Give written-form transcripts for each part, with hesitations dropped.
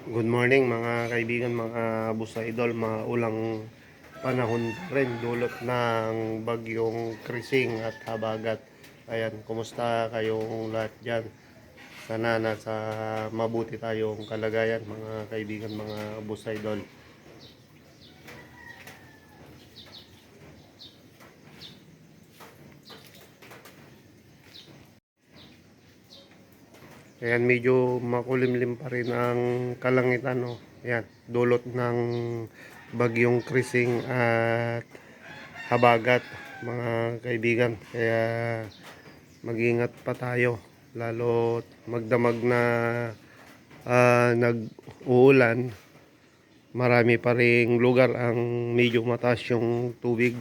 Good morning mga kaibigan, mga busa idol, mga ulang panahon rin dulot ng bagyong Krising at Habagat. Ayan, kumusta kayong lahat dyan? Sana nasa mabuti tayong kalagayan mga kaibigan, mga busa idol. Ayan, medyo makulimlim pa rin ang kalangitan, no? Ayan, dulot ng bagyong Krising at Habagat mga kaibigan. Kaya mag-ingat pa tayo, lalo magdamag na nag-uulan. Marami pa ring lugar ang medyo mataas yung tubig.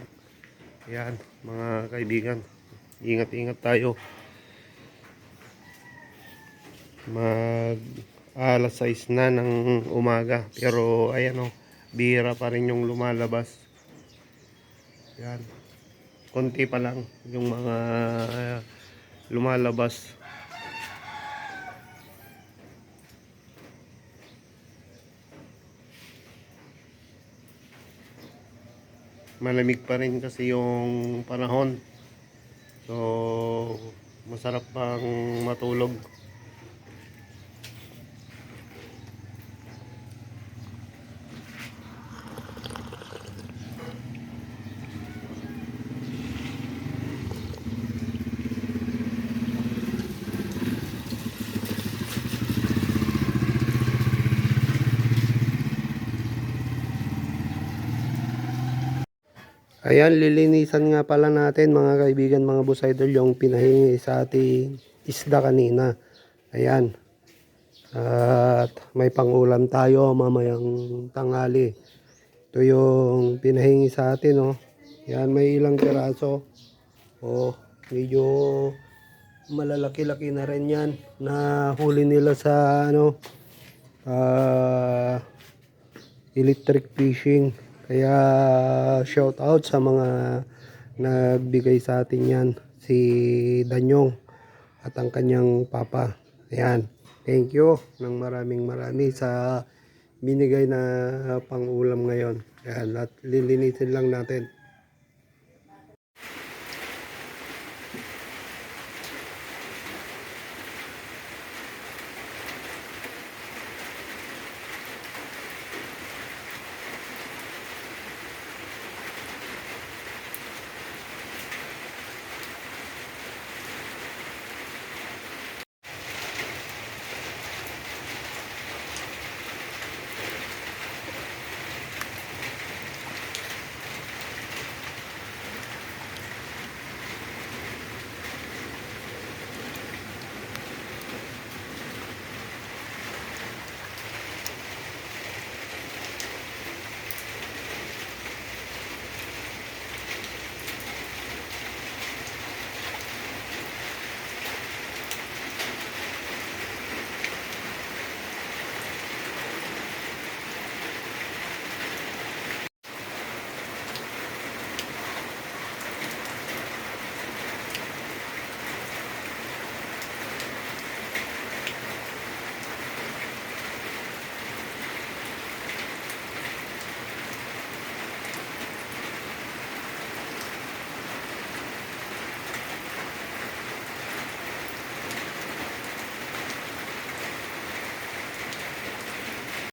Ayan mga kaibigan, ingat-ingat tayo. Mag alas 6 na ng umaga, pero ayan o, bihira pa rin yung lumalabas. Yan, konti pa lang yung mga lumalabas. Malamig pa rin kasi yung panahon, so masarap pang matulog. Ayan, lilinisan nga pala natin mga kaibigan, mga boss idol, yung pinahingi sa ating isda kanina. Ayan. At may pangulam tayo mamayang tanghali. Ito yung pinahingi sa atin, oh. Yan, may ilang piraso. Oh, medyo malalaki-laki na rin yan na huli nila sa electric fishing. Kaya shout out sa mga nagbigay sa atin yan, si Danyong at ang kanyang papa. Ayan, thank you ng maraming sa binigay na pang-ulam ngayon. Ayan, at lilinisin lang natin.